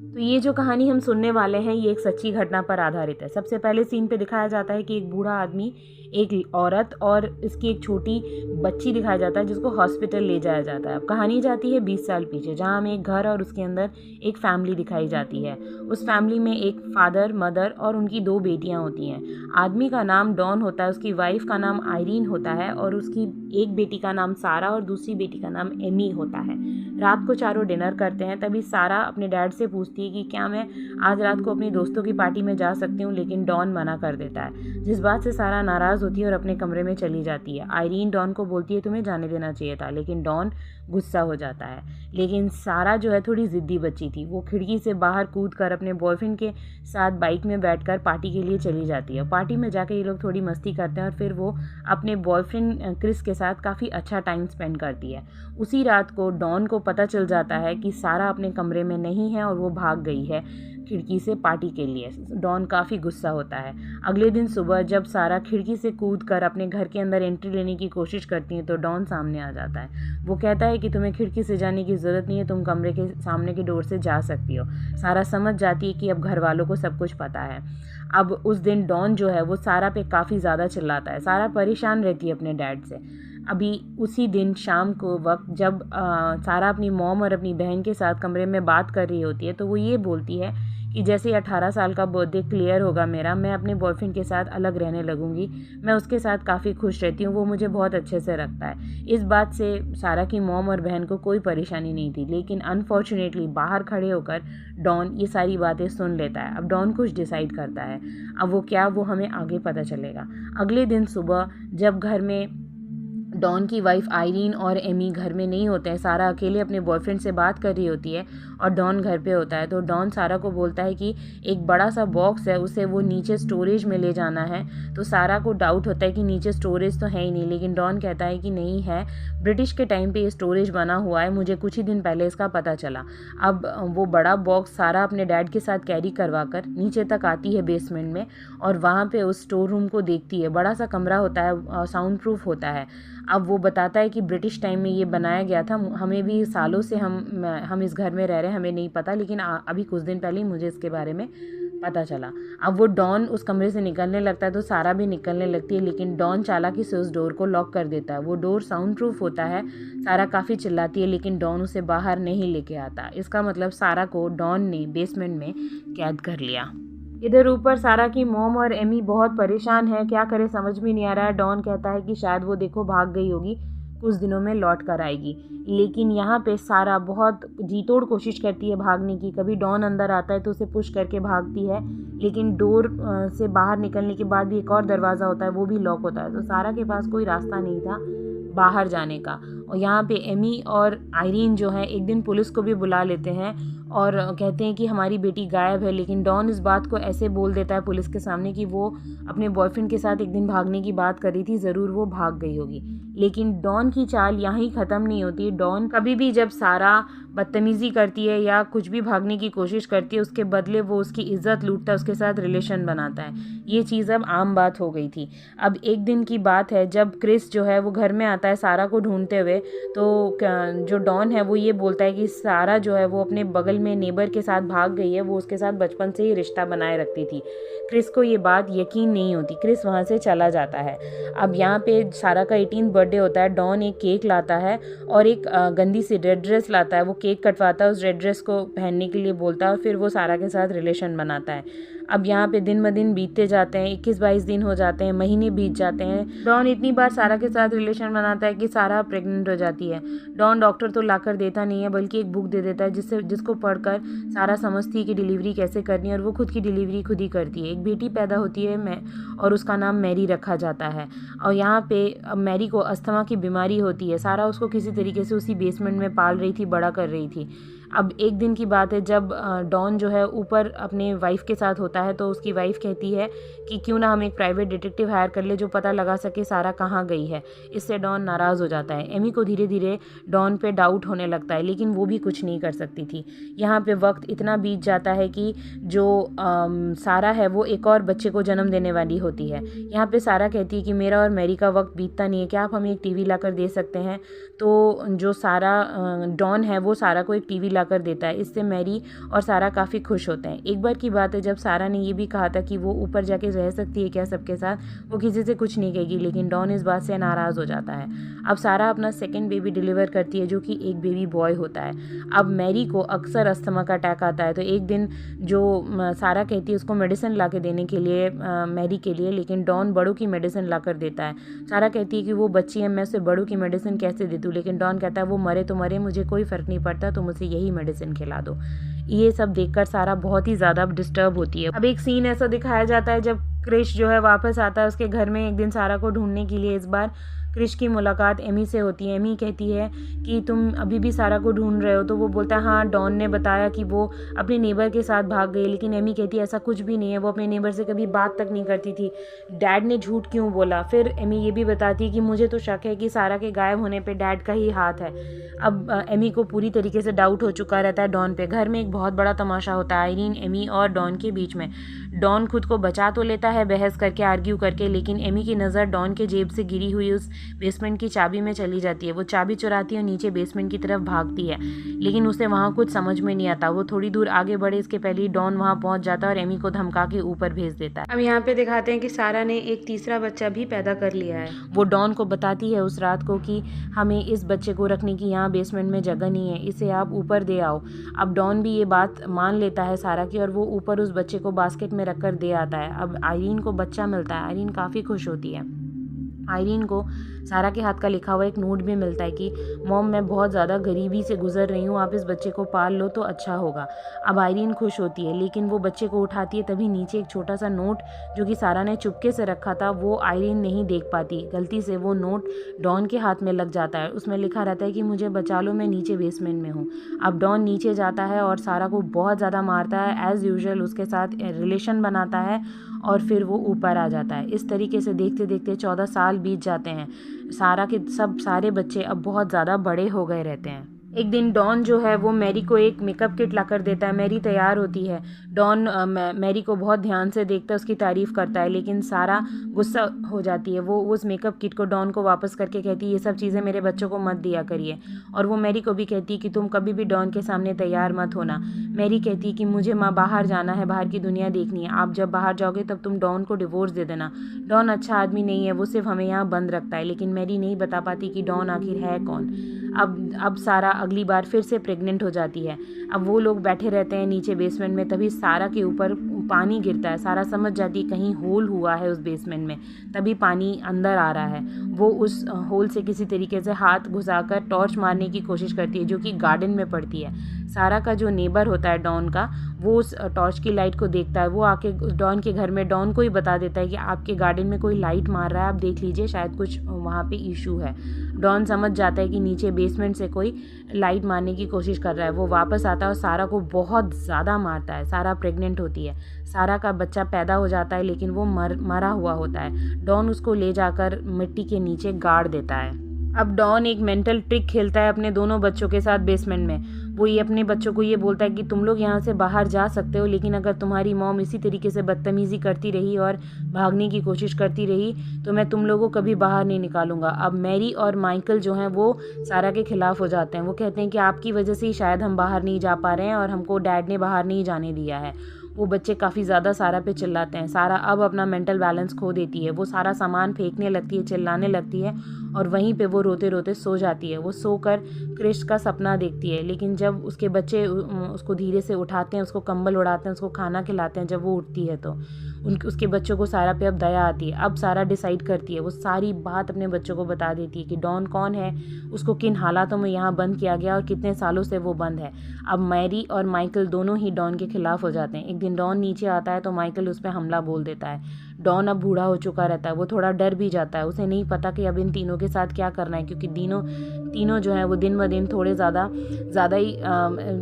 तो ये जो कहानी हम सुनने वाले हैं ये एक सच्ची घटना पर आधारित है। सबसे पहले सीन पे दिखाया जाता है कि एक बूढ़ा आदमी, एक औरत और इसकी एक छोटी बच्ची दिखाया जाता है जिसको हॉस्पिटल ले जाया जाता है। अब कहानी जाती है 20 साल पीछे, जहाँ हमें एक घर और उसके अंदर एक फैमिली दिखाई जाती है। उस फैमिली में एक फादर, मदर और उनकी 2 बेटियां होती हैं। आदमी का नाम डॉन होता है, उसकी वाइफ का नाम आयरीन होता है और उसकी एक बेटी का नाम सारा और दूसरी बेटी का नाम एमी होता है। रात को चारों डिनर करते हैं, तभी सारा अपने डैड से पूछती है कि क्या मैं आज रात को अपनी दोस्तों की पार्टी में जा सकती हूँ, लेकिन डॉन मना कर देता है, जिस बात से सारा नाराज़ होती है और अपने कमरे में चली जाती है। आयरीन डॉन को बोलती है तुम्हें जाने देना चाहिए था, लेकिन डॉन गुस्सा हो जाता है। लेकिन सारा जो है थोड़ी ज़िद्दी बच्ची थी, वो खिड़की से बाहर कूद कर अपने बॉयफ्रेंड के साथ बाइक में बैठकर पार्टी के लिए चली जाती है। पार्टी में जाकर ये लोग थोड़ी मस्ती करते हैं और फिर वो अपने बॉयफ्रेंड क्रिस के साथ काफ़ी अच्छा टाइम स्पेंड करती है। उसी रात को डॉन को पता चल जाता है कि सारा अपने कमरे में नहीं है और वो भाग गई है खिड़की से पार्टी के लिए। डॉन काफ़ी गुस्सा होता है। अगले दिन सुबह जब सारा खिड़की से कूद कर अपने घर के अंदर एंट्री लेने की कोशिश करती है तो डॉन सामने आ जाता है। वो कहता है कि तुम्हें खिड़की से जाने की ज़रूरत नहीं है, तुम कमरे के सामने की डोर से जा सकती हो। सारा समझ जाती है कि अब घर वालों को सब कुछ पता है। अब उस दिन डॉन जो है वो सारा पे काफ़ी ज़्यादा चिल्लाता है। सारा परेशान रहती है अपने डैड से। अभी उसी दिन शाम को वक्त जब सारा अपनी मॉम और अपनी बहन के साथ कमरे में बात कर रही होती है तो वो ये बोलती है कि जैसे 18 साल का बर्थडे क्लियर होगा मेरा, मैं अपने बॉयफ्रेंड के साथ अलग रहने लगूंगी। मैं उसके साथ काफ़ी खुश रहती हूँ, वो मुझे बहुत अच्छे से रखता है। इस बात से सारा की मॉम और बहन को कोई परेशानी नहीं थी, लेकिन अनफॉर्चुनेटली बाहर खड़े होकर डॉन ये सारी बातें सुन लेता है। अब डॉन कुछ डिसाइड करता है, अब वो क्या, वो हमें आगे पता चलेगा। अगले दिन सुबह जब घर में डॉन की वाइफ आयरीन और एमी घर में नहीं होते हैं, सारा अकेले अपने बॉयफ्रेंड से बात कर रही होती है और डॉन घर पे होता है, तो डॉन सारा को बोलता है कि एक बड़ा सा बॉक्स है, उसे वो नीचे स्टोरेज में ले जाना है। तो सारा को डाउट होता है कि नीचे स्टोरेज तो है ही नहीं, लेकिन डॉन कहता है कि नहीं है, ब्रिटिश के टाइम पे ये स्टोरेज बना हुआ है, मुझे कुछ ही दिन पहले इसका पता चला। अब वो बड़ा बॉक्स सारा अपने डैड के साथ कैरी करवा कर नीचे तक आती है बेसमेंट में और वहाँ पे उस स्टोर रूम को देखती है। बड़ा सा कमरा होता है, साउंड प्रूफ होता है। अब वो बताता है कि ब्रिटिश टाइम में ये बनाया गया था, हमें भी सालों से हम इस घर में रह रहे हैं, हमें नहीं पता, लेकिन अभी कुछ दिन पहले ही मुझे इसके बारे में पता चला। अब वो डॉन उस कमरे से निकलने लगता है तो सारा भी निकलने लगती है, लेकिन डॉन चालाकी से उस डोर को लॉक कर देता है। वो डोर साउंड प्रूफ होता है। सारा काफ़ी चिल्लाती है, लेकिन डॉन उसे बाहर नहीं लेके आता। इसका मतलब सारा को डॉन ने बेसमेंट में कैद कर लिया। इधर ऊपर सारा की मॉम और एमी बहुत परेशान है, क्या करे समझ में नहीं आ रहा है। डॉन कहता है कि शायद वो देखो भाग गई होगी, कुछ दिनों में लौट कर आएगी। लेकिन यहाँ पे सारा बहुत जी तोड़ कोशिश करती है भागने की। कभी डॉन अंदर आता है तो उसे पुश करके भागती है, लेकिन डोर से बाहर निकलने के बाद भी एक और दरवाज़ा होता है, वो भी लॉक होता है। तो सारा के पास कोई रास्ता नहीं था बाहर जाने का। और यहाँ पे एमी और आयरीन जो है एक दिन पुलिस को भी बुला लेते हैं और कहते हैं कि हमारी बेटी गायब है। लेकिन डॉन इस बात को ऐसे बोल देता है पुलिस के सामने कि वो अपने बॉयफ्रेंड के साथ एक दिन भागने की बात कर रही थी, ज़रूर वो भाग गई होगी। लेकिन डॉन की चाल यहाँ ही ख़त्म नहीं होती। डॉन कभी भी जब सारा बदतमीज़ी करती है या कुछ भी भागने की कोशिश करती है, उसके बदले वो उसकी इज्जत लूटता है, उसके साथ रिलेशन बनाता है। ये चीज़ अब आम बात हो गई थी। अब एक दिन की बात है जब क्रिस जो है वो घर में आता है सारा को ढूंढते हुए, तो जो डॉन है वो ये बोलता है कि सारा जो है वो अपने बगल में नेबर के साथ भाग गई है, वो उसके साथ बचपन से ही रिश्ता बनाए रखती थी। क्रिस को ये बात यकीन नहीं होती, क्रिस वहाँ से चला जाता है। अब यहाँ पे सारा का 18th बर्थडे होता है। डॉन एक केक लाता है और एक गंदी सी रेड ड्रेस लाता है। वो केक कटवाता है, उस रेड ड्रेस को पहनने के लिए बोलता है और फिर वो सारा के साथ रिलेशन बनाता है। अब यहाँ पे दिन ब दिन बीतते जाते हैं, 21-22 दिन हो जाते हैं, महीने बीत जाते हैं। डॉन इतनी बार सारा के साथ रिलेशन बनाता है कि सारा प्रेग्नेंट हो जाती है। डॉन डॉक्टर तो लाकर देता नहीं है, बल्कि एक बुक दे देता है जिसको पढ़कर सारा समझती है कि डिलीवरी कैसे करनी है, और वो खुद की डिलीवरी खुद ही करती है। एक बेटी पैदा होती है और उसका नाम मैरी रखा जाता है। और यहाँ पे मैरी को अस्थमा की बीमारी होती है। सारा उसको किसी तरीके से उसी बेसमेंट में पाल रही थी, बड़ा कर रही थी। अब एक दिन की बात है जब डॉन जो है ऊपर अपने वाइफ के साथ होता है, तो उसकी वाइफ कहती है कि क्यों ना हम एक प्राइवेट डिटेक्टिव हायर कर ले जो पता लगा सके सारा कहाँ गई है। इससे डॉन नाराज़ हो जाता है। एमी को धीरे धीरे डॉन पे डाउट होने लगता है, लेकिन वो भी कुछ नहीं कर सकती थी। यहाँ पे वक्त इतना बीत जाता है कि जो सारा है वो एक और बच्चे को जन्म देने वाली होती है। यहाँ पे सारा कहती है कि मेरा और मैरी का वक्त बीतता नहीं है, क्या आप हमें एक टीवी ला कर दे सकते हैं। तो जो सारा डॉन है वो सारा को एक टीवी लाकर देता है। इससे मैरी और सारा काफ़ी खुश होते हैं। एक बार की बात है जब सारा ने ये भी कहा था कि वो ऊपर जाके रह सकती है क्या सबके साथ, वो किसी से कुछ नहीं कहेगी, लेकिन डॉन इस बात से नाराज़ हो जाता है। अब सारा अपना सेकेंड बेबी डिलीवर करती है जो कि एक बेबी बॉय होता है। अब मैरी को अक्सर अस्थमा का अटैक आता है, तो एक दिन जो सारा कहती है उसको मेडिसिन ला के देने के लिए मैरी के लिए, लेकिन डॉन बड़ों की मेडिसिन ला कर देता है। सारा कहती है कि वो बच्ची है, मैं उसे बड़ों की मेडिसिन कैसे दे दूँ, लेकिन डॉन कहता है वो मरे तो मरे, मुझे कोई फ़र्क नहीं पड़ता, तुम उसे यही मेडिसिन खिला दो। ये सब देखकर सारा बहुत ही ज़्यादा डिस्टर्ब होती है। अब एक सीन ऐसा दिखाया जाता है जब क्रिश जो है वापस आता है उसके घर में एक दिन सारा को ढूंढने के लिए। इस बार क्रिश की मुलाकात एमी से होती है। एमी कहती है कि तुम अभी भी सारा को ढूंढ रहे हो, तो वो बोलता है हाँ, डॉन ने बताया कि वो अपने नेबर के साथ भाग गई, लेकिन एमी कहती है ऐसा कुछ भी नहीं है, वो अपने नेबर से कभी बात तक नहीं करती थी, डैड ने झूठ क्यों बोला। फिर एमी ये भी बताती है कि मुझे तो शक है कि सारा के गायब होने पे डैड का ही हाथ है। अब एमी को पूरी तरीके से डाउट हो चुका रहता है डॉन पे। घर में एक बहुत बड़ा तमाशा होता है आयरीन, एमी और डॉन के बीच में। डॉन खुद को बचा तो लेता है बहस करके, आर्ग्यू करके, लेकिन एमी की नज़र डॉन के जेब से गिरी हुई उस बेसमेंट की चाबी में चली जाती है। वो चाबी चुराती है और नीचे बेसमेंट की तरफ भागती है, लेकिन उसे वहाँ कुछ समझ में नहीं आता। वो थोड़ी दूर आगे बढ़े इसके पहले ही डॉन वहाँ पहुँच जाता है और एमी को धमका के ऊपर भेज देता है। अब यहाँ पे दिखाते हैं कि सारा ने एक तीसरा बच्चा भी पैदा कर लिया है। वो डॉन को बताती है उस रात को कि हमें इस बच्चे को रखने की यहाँ बेसमेंट में जगह नहीं है, इसे आप ऊपर दे आओ। अब डॉन भी ये बात मान लेता है सारा की, और वो ऊपर उस बच्चे को बास्केट में रखकर दे आता है। अब आयरीन को बच्चा मिलता है। आयरीन काफ़ी खुश होती है। आयरीन को सारा के हाथ का लिखा हुआ एक नोट भी मिलता है कि मॉम, मैं बहुत ज़्यादा गरीबी से गुजर रही हूँ, आप इस बच्चे को पाल लो तो अच्छा होगा। अब आयरीन खुश होती है, लेकिन वो बच्चे को उठाती है, तभी नीचे एक छोटा सा नोट जो कि सारा ने चुपके से रखा था वो आयरीन नहीं देख पाती। गलती से वो नोट डॉन के हाथ में लग जाता है। उसमें लिखा रहता है कि मुझे बचा लो, मैं नीचे बेसमेंट में हूँ। अब डॉन नीचे जाता है और सारा को बहुत ज़्यादा मारता है, एज़ यूजुअल उसके साथ रिलेशन बनाता है और फिर वो ऊपर आ जाता है। इस तरीके से देखते देखते 14 साल बीत जाते हैं। सारा के सारे बच्चे अब बहुत ज़्यादा बड़े हो गए रहते हैं। एक दिन डॉन जो है वो मैरी को एक मेकअप किट ला कर देता है। मैरी तैयार होती है। डॉन मैरी को बहुत ध्यान से देखता है, उसकी तारीफ़ करता है, लेकिन सारा गुस्सा हो जाती है। वो उस मेकअप किट को डॉन को वापस करके कहती है ये सब चीज़ें मेरे बच्चों को मत दिया करिए। और वो मैरी को भी कहती है कि तुम कभी भी डॉन के सामने तैयार मत होना। मैरी कहती है कि मुझे बाहर जाना है, बाहर की दुनिया देखनी है, आप जब बाहर जाओगे तब तुम डॉन को डिवोर्स दे देना। डॉन अच्छा आदमी नहीं है, वो सिर्फ हमें यहाँ बंद रखता है। लेकिन मैरी नहीं बता पाती कि डॉन आखिर है कौन। अब सारा अगली बार फिर से प्रेग्नेंट हो जाती है। अब वो लोग बैठे रहते हैं नीचे बेसमेंट में, तभी सारा के ऊपर पानी गिरता है। सारा समझ जाती है कहीं होल हुआ है उस बेसमेंट में, तभी पानी अंदर आ रहा है। वो उस होल से किसी तरीके से हाथ घुसाकर टॉर्च मारने की कोशिश करती है जो कि गार्डन में पड़ती है। सारा का जो नेबर होता है डॉन का, वो उस टॉर्च की लाइट को देखता है। वो आके डॉन के घर में डॉन को ही बता देता है कि आपके गार्डन में कोई लाइट मार रहा है, आप देख लीजिए, शायद कुछ वहाँ पे इशू है। डॉन समझ जाता है कि नीचे बेसमेंट से कोई लाइट मारने की कोशिश कर रहा है। वो वापस आता है और सारा को बहुत ज़्यादा मारता है। सारा प्रेग्नेंट होती है। सारा का बच्चा पैदा हो जाता है, लेकिन वो मरा हुआ होता है। डॉन उसको ले जाकर मिट्टी के नीचे गाड़ देता है। अब डॉन एक मेंटल ट्रिक खेलता है अपने दोनों बच्चों के साथ बेसमेंट में। वो ये अपने बच्चों को ये बोलता है कि तुम लोग यहाँ से बाहर जा सकते हो, लेकिन अगर तुम्हारी मॉम इसी तरीके से बदतमीज़ी करती रही और भागने की कोशिश करती रही तो मैं तुम लोगों को कभी बाहर नहीं निकालूंगा। अब मैरी और माइकल जो हैं वो सारा के खिलाफ हो जाते हैं। वो कहते हैं कि आपकी वजह से ही शायद हम बाहर नहीं जा पा रहे हैं और हमको डैड ने बाहर नहीं जाने दिया है। वो बच्चे काफ़ी ज़्यादा सारा पे चिल्लाते हैं। सारा अब अपना मेंटल बैलेंस खो देती है। वो सारा सामान फेंकने लगती है, चिल्लाने लगती है और वहीं पे वो रोते रोते सो जाती है। वो सोकर क्रिश का सपना देखती है, लेकिन जब उसके बच्चे उसको धीरे से उठाते हैं, उसको कंबल उड़ाते हैं, उसको खाना खिलाते हैं, जब वो उठती है तो उसके बच्चों को सारा पे अब दया आती है। अब सारा डिसाइड करती है, वो सारी बात अपने बच्चों को बता देती है कि डॉन कौन है, उसको किन हालातों में यहाँ बंद किया गया और कितने सालों से वो बंद है। अब मैरी और माइकल दोनों ही डॉन के खिलाफ हो जाते हैं। एक दिन डॉन नीचे आता है तो माइकल उस पर हमला बोल देता है। डॉन अब बूढ़ा हो चुका रहता है। वो थोड़ा डर भी जाता है। उसे नहीं पता कि अब इन तीनों के साथ क्या करना है, क्योंकि तीनों जो है वो दिन ब दिन थोड़े ज़्यादा ही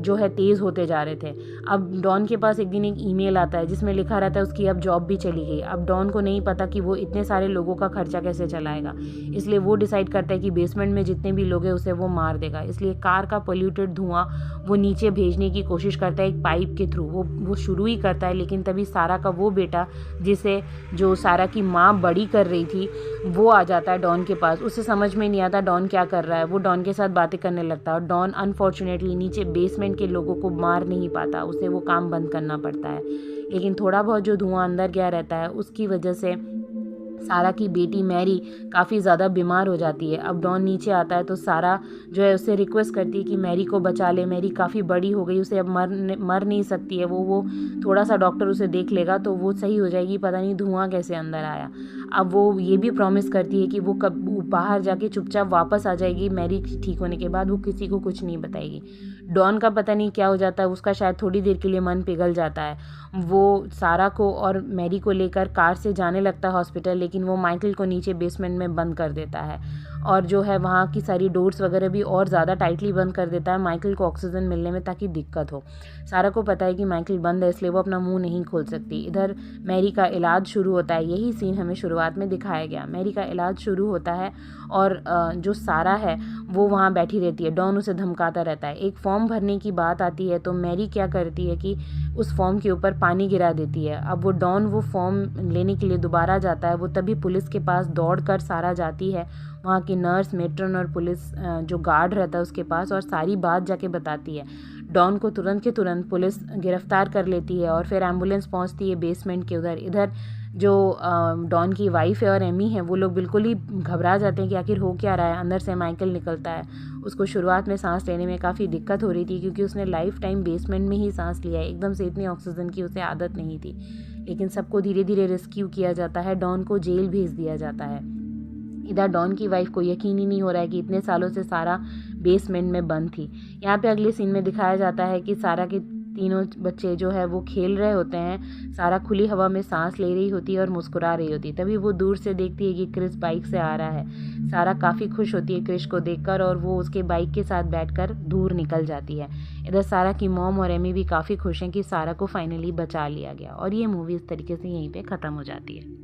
जो है तेज़ होते जा रहे थे। अब डॉन के पास एक दिन एक ईमेल आता है जिसमें लिखा रहता है उसकी अब जॉब भी चली गई। अब डॉन को नहीं पता कि वो इतने सारे लोगों का खर्चा कैसे चलाएगा, इसलिए वो डिसाइड करता है कि बेसमेंट में जितने भी लोग हैं उसे वो मार देगा। इसलिए कार का पोल्यूटेड धुआं वो नीचे भेजने की कोशिश करता है एक पाइप के थ्रू। वो शुरू ही करता है, लेकिन तभी सारा का वो बेटा जिसे जो सारा की माँ बड़ी कर रही थी वो आ जाता है डॉन के पास। उसे समझ में नहीं आता डॉन क्या कर रहा है। वो डॉन के साथ बातें करने लगता है और डॉन अनफॉर्चुनेटली नीचे बेसमेंट के लोगों को मार नहीं पाता, उसे वो काम बंद करना पड़ता है। लेकिन थोड़ा बहुत जो धुआं अंदर गया रहता है उसकी वजह से सारा की बेटी मैरी काफ़ी ज़्यादा बीमार हो जाती है। अब डॉन नीचे आता है तो सारा जो है उससे रिक्वेस्ट करती है कि मैरी को बचा ले, मैरी काफ़ी बड़ी हो गई, उसे अब मर नहीं सकती है, वो थोड़ा सा डॉक्टर उसे देख लेगा तो वो सही हो जाएगी, पता नहीं धुआं कैसे अंदर आया। अब वो ये भी प्रॉमिस करती है कि वो कब बाहर जाके चुपचाप वापस आ जाएगी, मैरी ठीक होने के बाद वो किसी को कुछ नहीं बताएगी। डॉन का पता नहीं क्या हो जाता है, उसका शायद थोड़ी देर के लिए मन पिघल जाता है। वो सारा को और मैरी को लेकर कार से जाने लगता है हॉस्पिटल, लेकिन वो माइकल को नीचे बेसमेंट में बंद कर देता है और जो है वहाँ की सारी डोर्स वगैरह भी और ज़्यादा टाइटली बंद कर देता है माइकल को ऑक्सीजन मिलने में, ताकि दिक्कत हो। सारा को पता है कि माइकल बंद है, इसलिए वो अपना मुंह नहीं खोल सकती। इधर मैरी का इलाज शुरू होता है, यही सीन हमें शुरुआत में दिखाया गया। मैरी का इलाज शुरू होता है और जो सारा है वो वहाँ बैठी रहती है, डॉन उसे धमकाता रहता है। एक फॉर्म भरने की बात आती है तो मैरी क्या करती है कि उस फॉर्म के ऊपर पानी गिरा देती है। अब वो डॉन वो फॉर्म लेने के लिए दोबारा जाता है, वो तभी पुलिस के पास दौड़कर सारा जाती है, वहाँ की नर्स, मेट्रन और पुलिस जो गार्ड रहता है उसके पास, और सारी बात जाके बताती है। डॉन को तुरंत के तुरंत पुलिस गिरफ्तार कर लेती है और फिर एम्बुलेंस पहुँचती है बेसमेंट के उधर। इधर जो डॉन की वाइफ है और एमी है वो लोग बिल्कुल ही घबरा जाते हैं कि आखिर हो क्या रहा है। अंदर से माइकल निकलता है, उसको शुरुआत में सांस लेने में काफ़ी दिक्कत हो रही थी क्योंकि उसने लाइफ टाइम बेसमेंट में ही सांस लिया है, एकदम से इतनी ऑक्सीजन की उसे आदत नहीं थी। लेकिन सबको धीरे धीरे रेस्क्यू किया जाता है, डॉन को जेल भेज दिया जाता है। इधर डॉन की वाइफ को यकीन ही नहीं हो रहा है कि इतने सालों से सारा बेसमेंट में बंद थी। यहाँ पे अगले सीन में दिखाया जाता है कि सारा के तीनों बच्चे जो है वो खेल रहे होते हैं, सारा खुली हवा में सांस ले रही होती है और मुस्कुरा रही होती है। तभी वो दूर से देखती है कि क्रिस बाइक से आ रहा है। सारा काफ़ी खुश होती है क्रिस को देखकर और वो उसके बाइक के साथ बैठकर दूर निकल जाती है। इधर सारा की मॉम और एमी भी काफ़ी खुश हैं कि सारा को फाइनली बचा लिया गया। और ये मूवी इस तरीके से यहीं पे ख़त्म हो जाती है।